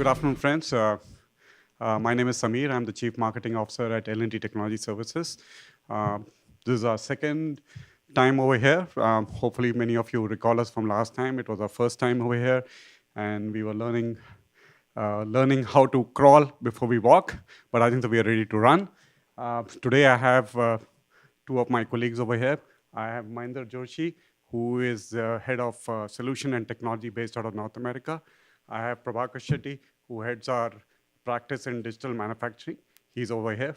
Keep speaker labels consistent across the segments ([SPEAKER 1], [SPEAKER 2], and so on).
[SPEAKER 1] Good afternoon, friends. My name is Samir. I'm the Chief Marketing Officer at L&T Technology Services. This is our second time over here. Hopefully, many of you recall us from last time. It was our first time over here, and we were learning how to crawl before we walk, but I think that we are ready to run. Today, I have two of my colleagues over here. I have Mahinder Joshi, who is head of solution and technology based out of North America. I have Prabhakar Shetty, who heads our practice in digital manufacturing. He's over here.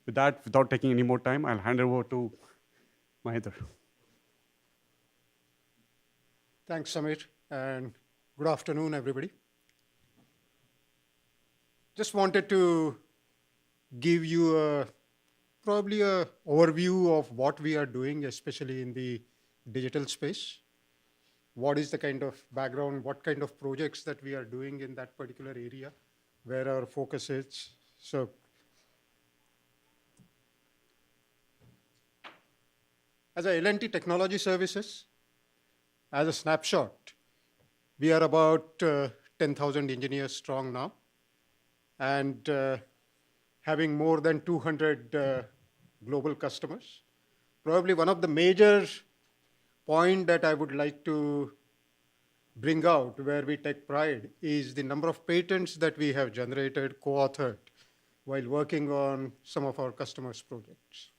[SPEAKER 1] With that, without taking any more time, I'll hand over to Mahinder.
[SPEAKER 2] Thanks, Samir, and good afternoon, everybody. Just wanted to give you probably an overview of what we are doing, especially in the digital space. What is the kind of background, what kind of projects that we are doing in that particular area, where our focus is. So, as a L&T Technology Services, as a snapshot, we are about 10,000 engineers strong now, and having more than 200 global customers. Probably one of the major point that I would like to bring out where we take pride is the number of patents that we have generated, co-authored, while working on some of our customers' projects.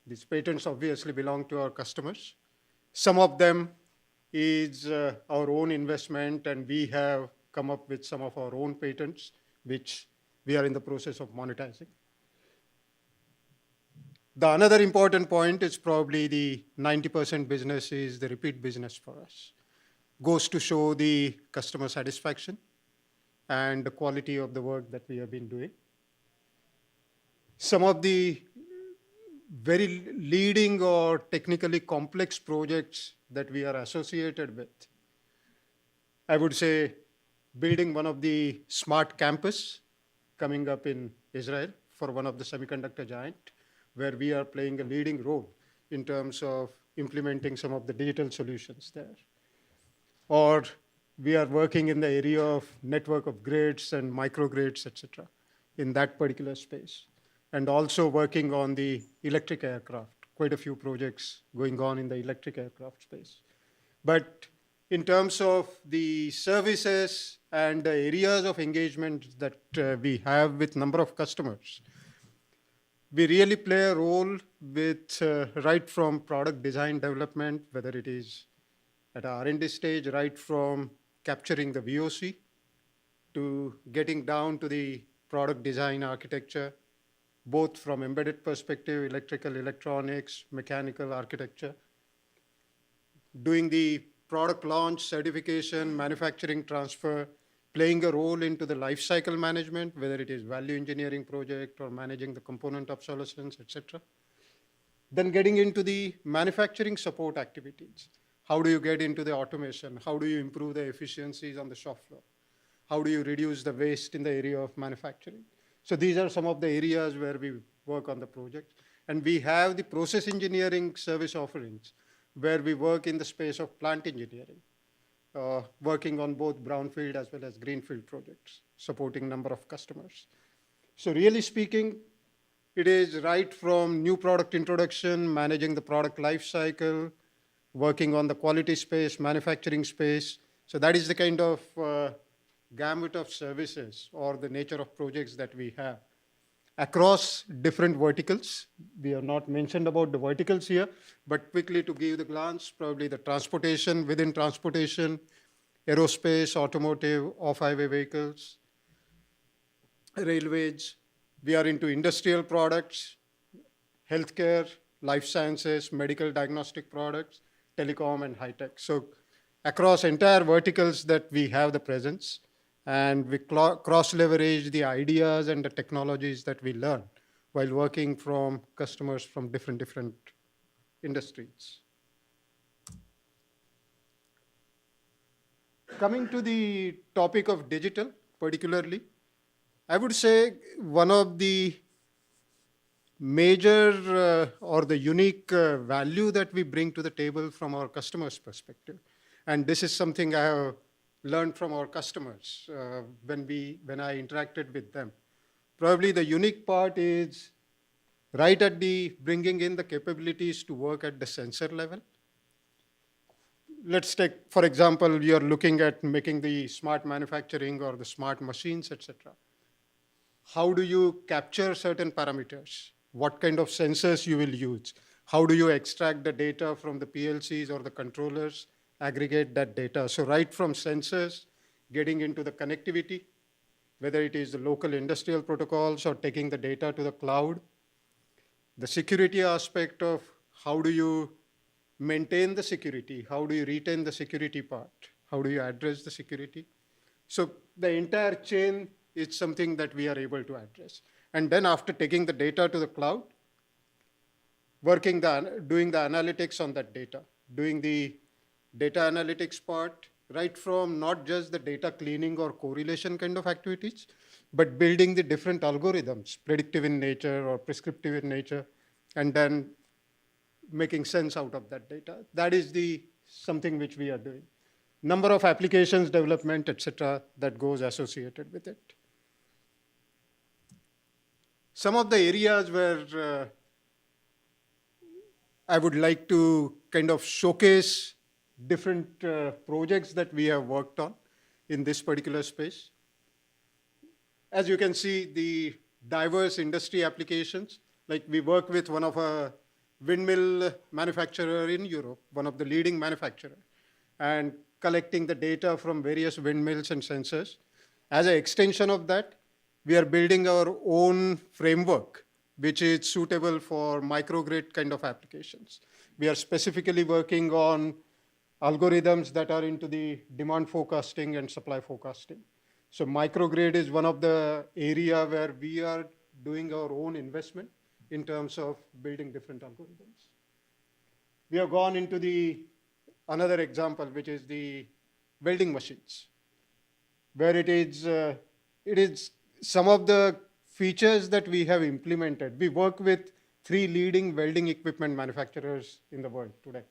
[SPEAKER 2] These patents obviously belong to our customers. Some of them is our own investment, and we have come up with some of our own patents, which we are in the process of monetizing. The another important point is probably the 90% business is the repeat business for us. Goes to show the customer satisfaction and the quality of the work that we have been doing. Some of the very leading or technically complex projects that we are associated with, I would say building one of the smart campus coming up in Israel for one of the semiconductor giant, where we are playing a leading role in terms of implementing some of the digital solutions there. Or we are working in the area of network of grids and microgrids, et cetera, in that particular space. And also working on the electric aircraft, quite a few projects going on in the electric aircraft space. But in terms of the services and the areas of engagement that we have with number of customers, we really play a role with right from product design development, whether it is at R&D stage, right from capturing the VOC to getting down to the product design architecture, both from embedded perspective, electrical, electronics, mechanical architecture, doing the product launch, certification, manufacturing transfer, playing a role into the lifecycle management, whether it is value engineering project or managing the component obsolescence, et cetera. Then getting into the manufacturing support activities. How do you get into the automation? How do you improve the efficiencies on the shop floor? How do you reduce the waste in the area of manufacturing? So these are some of the areas where we work on the project. And we have the process engineering service offerings, where we work in the space of plant engineering, working on both brownfield as well as greenfield projects, supporting number of customers. So really speaking, it is right from new product introduction, managing the product life cycle, working on the quality space, manufacturing space. So that is the kind of gamut of services or the nature of projects that we have across different verticals. We have not mentioned about the verticals here, but quickly to give the glance, probably the transportation, within transportation, aerospace, automotive, off-highway vehicles, railways. We are into industrial products, healthcare, life sciences, medical diagnostic products, telecom, and high-tech. So across entire verticals that we have the presence, and we cross-leverage the ideas and the technologies that we learn while working from customers from different industries. Coming to the topic of digital, particularly, I would say one of the major or the unique value that we bring to the table from our customers' perspective. And this is something I have learned from our customers when I interacted with them. Probably the unique part is right at the bringing in the capabilities to work at the sensor level. Let's take, for example, you're looking at making the smart manufacturing or the smart machines, etc. How do you capture certain parameters? What kind of sensors you will use? How do you extract the data from the PLCs or the controllers, aggregate that data? So right from sensors, getting into the connectivity, whether it is the local industrial protocols or taking the data to the cloud, the security aspect of how do you maintain the security, how do you retain the security part, how do you address the security. So the entire chain is something that we are able to address. And then after taking the data to the cloud, doing the analytics on that data, doing the data analytics part, right from not just the data cleaning or correlation kind of activities, but building the different algorithms, predictive in nature or prescriptive in nature, and then making sense out of that data. That is something which we are doing. Number of applications development, etc., that goes associated with it. Some of the areas where I would like to kind of showcase different projects that we have worked on in this particular space. As you can see, the diverse industry applications, like we work with one of a windmill manufacturer in Europe, one of the leading manufacturer, and collecting the data from various windmills and sensors. As an extension of that, we are building our own framework, which is suitable for microgrid kind of applications. We are specifically working on algorithms that are into the demand forecasting and supply forecasting. So microgrid is one of the area where we are doing our own investment in terms of building different algorithms. We have gone into another example, which is the welding machines, where it is some of the features that we have implemented. We work with 3 leading welding equipment manufacturers in the world today.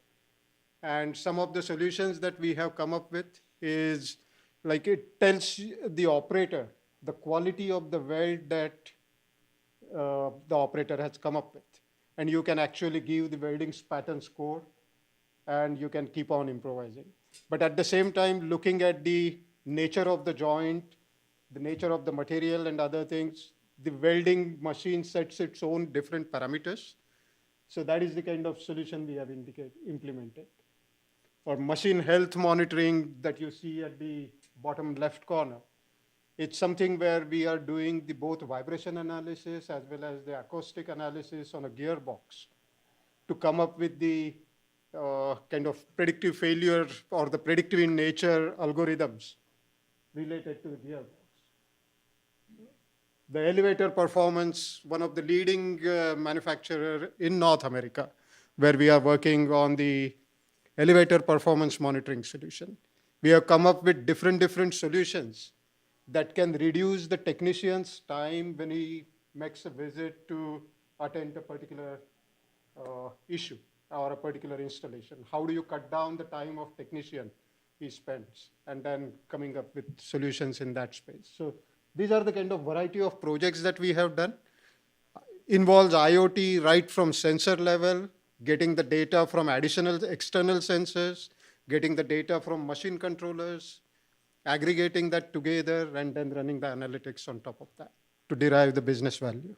[SPEAKER 2] And some of the solutions that we have come up with is like it tells the operator the quality of the weld that the operator has come up with. And you can actually give the welding pattern score and you can keep on improvising. But at the same time, looking at the nature of the joint, the nature of the material and other things, the welding machine sets its own different parameters. So that is the kind of solution we have implemented. For machine health monitoring that you see at the bottom left corner, it's something where we are doing both vibration analysis as well as the acoustic analysis on a gearbox to come up with the kind of predictive failure or the predictive in nature algorithms related to the gearbox. The elevator performance, one of the leading manufacturer in North America, where we are working on the elevator performance monitoring solution. We have come up with different solutions that can reduce the technician's time when he makes a visit to attend a particular issue or a particular installation. How do you cut down the time of technician he spends, and then coming up with solutions in that space. So these are the kind of variety of projects that we have done. Involves IoT right from sensor level, getting the data from additional external sensors, getting the data from machine controllers, aggregating that together, and then running the analytics on top of that to derive the business value.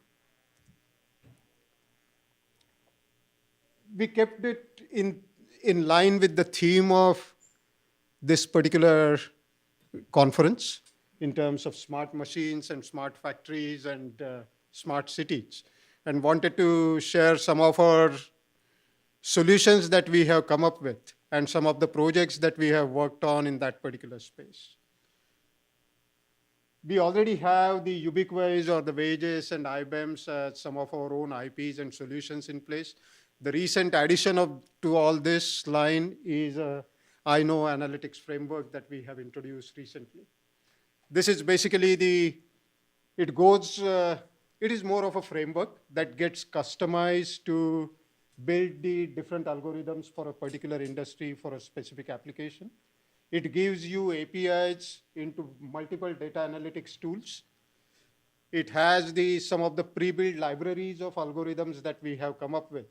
[SPEAKER 2] We kept it in line with the theme of this particular conference in terms of smart machines and smart factories and smart cities, and wanted to share some of our solutions that we have come up with and some of the projects that we have worked on in that particular space. We already have the Ubiquase or the Wages and IBEMs, some of our own IPs and solutions in place. The recent addition to all this line is a I know analytics framework that we have introduced recently. This is basically it is more of a framework that gets customized to build the different algorithms for a particular industry for a specific application. It gives you APIs into multiple data analytics tools. It has some of the pre-built libraries of algorithms that we have come up with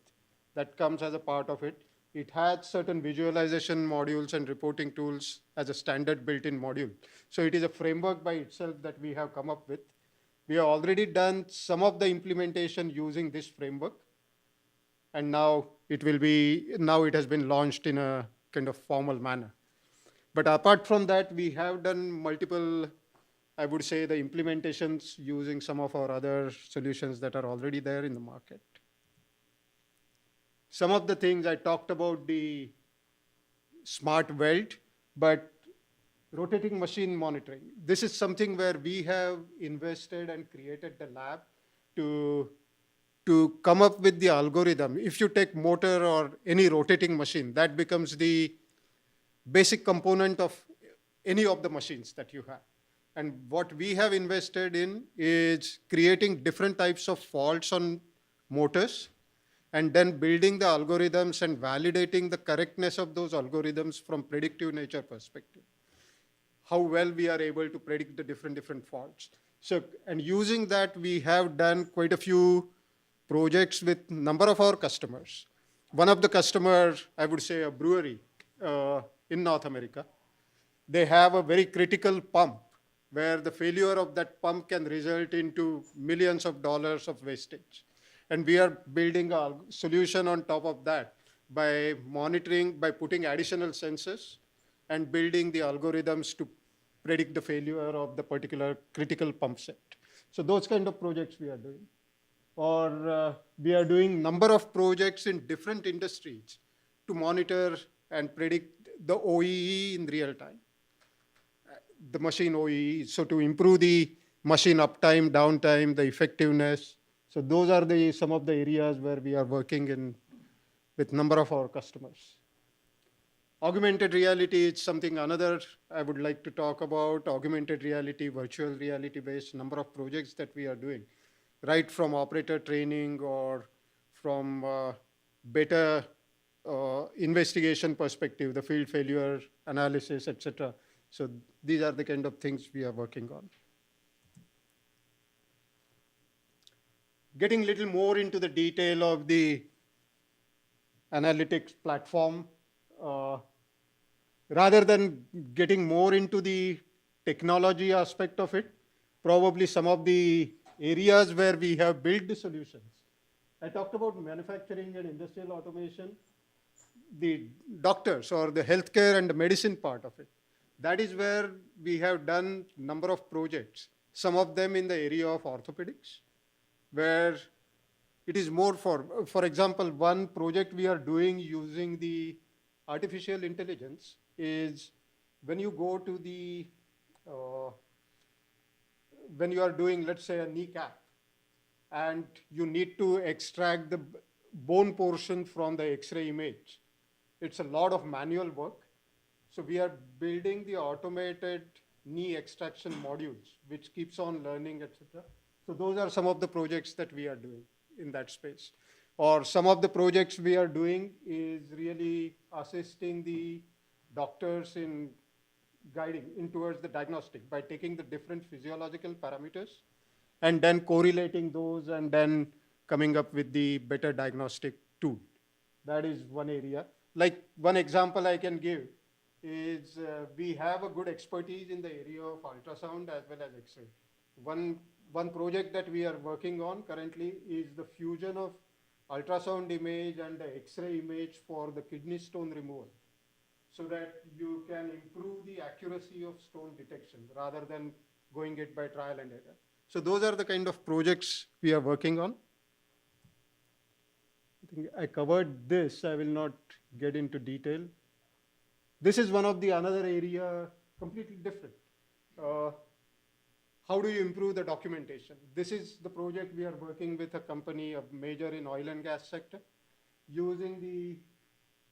[SPEAKER 2] that comes as a part of it. It has certain visualization modules and reporting tools as a standard built-in module. So it is a framework by itself that we have come up with. We have already done some of the implementation using this framework. And now it has been launched in a kind of formal manner. But apart from that, we have done multiple, I would say, the implementations using some of our other solutions that are already there in the market. Some of the things I talked about the smart weld, but rotating machine monitoring. This is something where we have invested and created the lab to come up with the algorithm. If you take motor or any rotating machine, that becomes the basic component of any of the machines that you have. And what we have invested in is creating different types of faults on motors and then building the algorithms and validating the correctness of those algorithms from predictive nature perspective. How well we are able to predict the different faults. So, and using that, we have done quite a few projects with number of our customers. One of the customers, I would say a brewery in North America, they have a very critical pump where the failure of that pump can result into millions of dollars of wastage. And we are building a solution on top of that by monitoring, by putting additional sensors and building the algorithms to predict the failure of the particular critical pump set. So those kind of projects we are doing. Or we are doing number of projects in different industries to monitor and predict the OEE in real time, the machine OEE, so to improve the machine uptime, downtime, the effectiveness. So those are some of the areas where we are working with number of our customers. Augmented reality is something another I would like to talk about. Augmented reality, virtual reality based number of projects that we are doing, right from operator training or from better investigation perspective, the field failure analysis, etc. So these are the kind of things we are working on. Getting a little more into the detail of the analytics platform, rather than getting more into the technology aspect of it, probably some of the areas where we have built the solutions. I talked about manufacturing and industrial automation, the doctors or the healthcare and the medicine part of it. That is where we have done number of projects, some of them in the area of orthopedics, where it is more for example, one project we are doing using the artificial intelligence is when you go to the, when you are doing, let's say, a kneecap, and you need to extract the bone portion from the X-ray image. It's a lot of manual work. So we are building the automated knee extraction modules, which keeps on learning, etc. So those are some of the projects that we are doing in that space. Or some of the projects we are doing is really assisting the doctors in guiding in towards the diagnostic by taking the different physiological parameters and then correlating those and then coming up with the better diagnostic tool. That is one area. Like one example I can give is we have a good expertise in the area of ultrasound as well as X-ray. One project that we are working on currently is the fusion of ultrasound image and the X-ray image for the kidney stone removal, so that you can improve the accuracy of stone detection rather than going it by trial and error. So those are the kind of projects we are working on. I think I covered this. I will not get into detail. This is one of the another area completely different. How do you improve the documentation? This is the project we are working with a company, a major in oil and gas sector, using the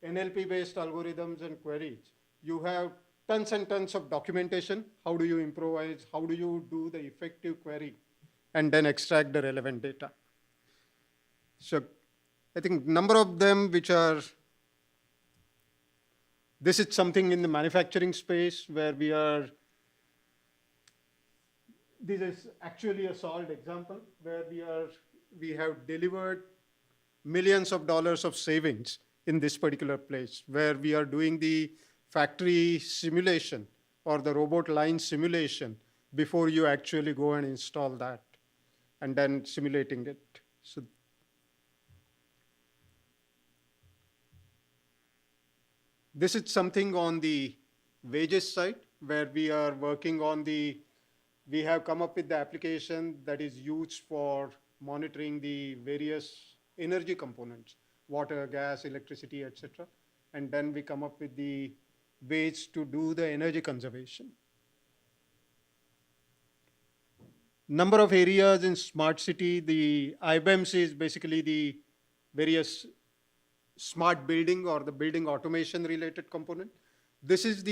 [SPEAKER 2] NLP-based algorithms and queries. You have tons and tons of documentation. How do you improvise? How do you do the effective query and then extract the relevant data? So I think number of them which are This is something in the manufacturing space where this is actually a solid example where we have delivered millions of dollars of savings in this particular place, where we are doing the factory simulation or the robot line simulation before you actually go and install that, and then simulating it. So this is something on the wages side where we are working on we have come up with the application that is used for monitoring the various energy components, water, gas, electricity, etc. And then we come up with the ways to do the energy conservation. Number of areas in smart city, the IBEMS is basically the various smart building or the building automation related component. This is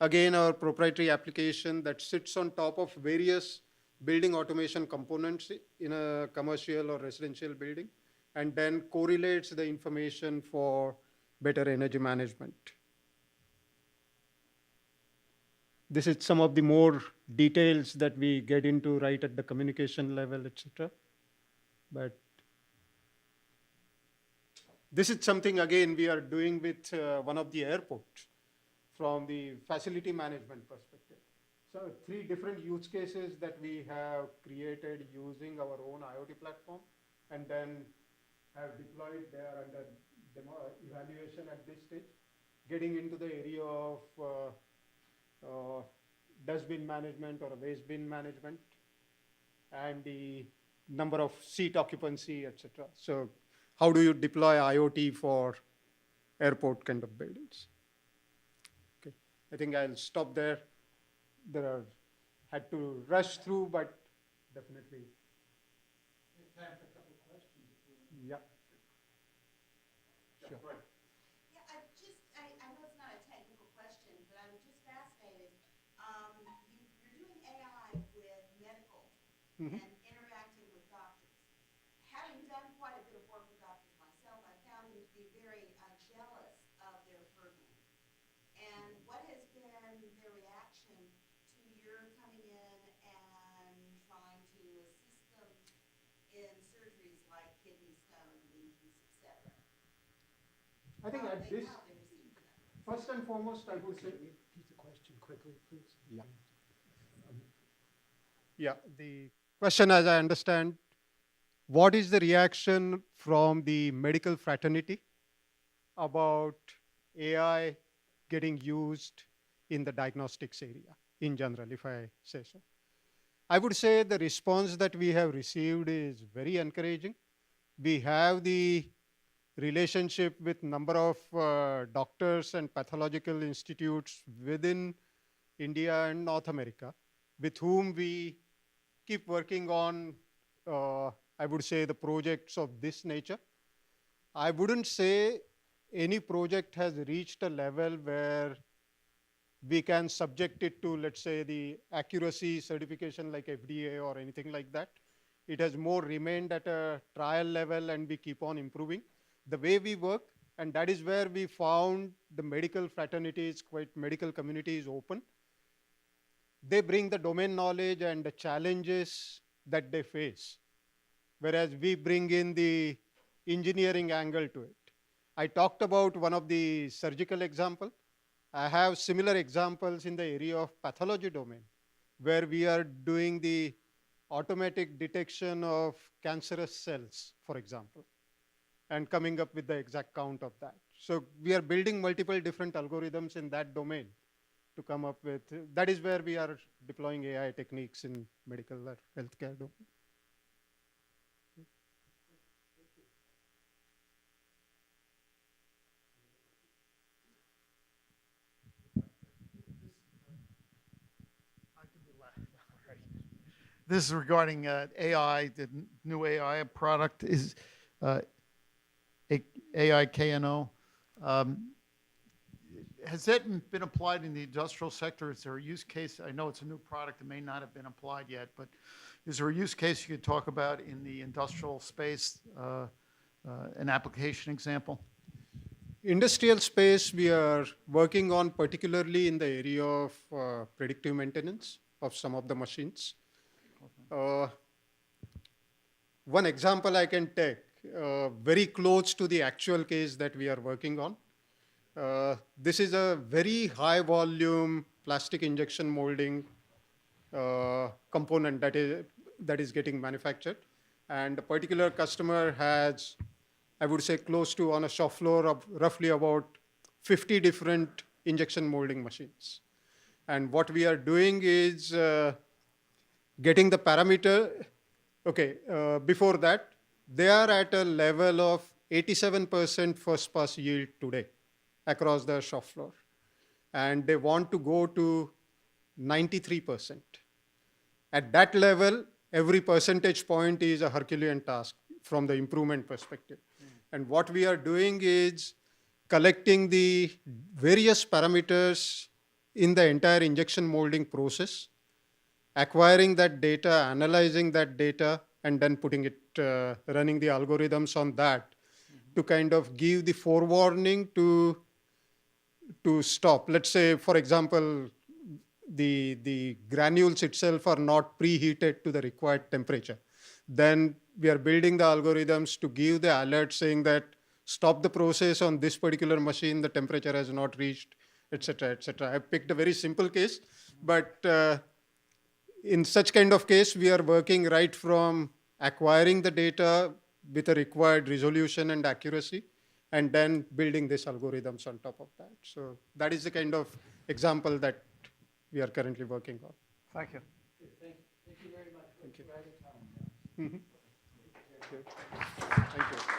[SPEAKER 2] again, our proprietary application that sits on top of various building automation components in a commercial or residential building, and then correlates the information for better energy management. This is some of the more details that we get into right at the communication level, etc. But this is something, again, we are doing with one of the airports from the facility management perspective. So 3 different use cases that we have created using our own IoT platform, and then have deployed. They are under demo evaluation at this stage, getting into the area of dustbin management or waste bin management, and the number of seat occupancy, etc. So how do you deploy IoT for airport kind of buildings? Okay, I think I'll stop there. Had to rush through, but definitely.
[SPEAKER 3] Time for a couple of questions.
[SPEAKER 2] Yeah. Sure.
[SPEAKER 4] Yeah, I know it's not a technical question, but I'm just fascinated. You're doing AI with medical
[SPEAKER 2] Mhm.
[SPEAKER 4] and interacting with doctors. Having done quite a bit of work with doctors myself, I found them to be very jealous of their purview. And what has been their reaction to your coming in and trying to assist them in surgeries like kidney stone, lesions, etc.?
[SPEAKER 2] I think at this,
[SPEAKER 4] How they receive that.
[SPEAKER 2] first and foremost, I would say,
[SPEAKER 3] Can you repeat the question quickly, please?
[SPEAKER 2] Yeah. Yeah, the question, as I understand, what is the reaction from the medical fraternity about AI getting used in the diagnostics area in general, if I say so? I would say the response that we have received is very encouraging. We have the relationship with number of doctors and pathological institutes within India and North America, with whom we keep working on, I would say, the projects of this nature. I wouldn't say any project has reached a level where we can subject it to, let's say, the accuracy certification like FDA or anything like that. It has more remained at a trial level, and we keep on improving the way we work. And that is where we found the medical fraternity is medical community is open. They bring the domain knowledge and the challenges that they face, whereas we bring in the engineering angle to it. I talked about one of the surgical example. I have similar examples in the area of pathology domain, where we are doing the automatic detection of cancerous cells, for example, and coming up with the exact count of that. So we are building multiple different algorithms in that domain to come up with, that is where we are deploying AI techniques in medical or healthcare domain.
[SPEAKER 3] This is regarding AI, the new AI product is AI KNO. Has that been applied in the industrial sector? Is there a use case? I know it's a new product that may not have been applied yet, but is there a use case you could talk about in the industrial space, an application example?
[SPEAKER 2] industrial space, we are working on particularly in the area of predictive maintenance of some of the machines. One example I can take, very close to the actual case that we are working on. This is a very high volume plastic injection molding component that is getting manufactured. And a particular customer has, I would say, close to on a shop floor of roughly about 50 different injection molding machines. And what we are doing is getting the parameter. Okay, before that, they are at a level of 87% first pass yield today across the shop floor. And they want to go to 93%. At that level, every percentage point is a Herculean task from the improvement perspective. And what we are doing is collecting the various parameters in the entire injection molding process, acquiring that data, analyzing that data, and then putting it, running the algorithms on that to kind of give the forewarning to stop. Let's say, for example, the granules itself are not preheated to the required temperature. Then we are building the algorithms to give the alert saying that stop the process on this particular machine, the temperature has not reached, et cetera, et cetera. I picked a very simple case, but in such kind of case, we are working right from acquiring the data with a required resolution and accuracy, and then building these algorithms on top of that. So that is the kind of example that we are currently working on.
[SPEAKER 3] Thank you.
[SPEAKER 2] Thank you very much. Thank you. Thank you.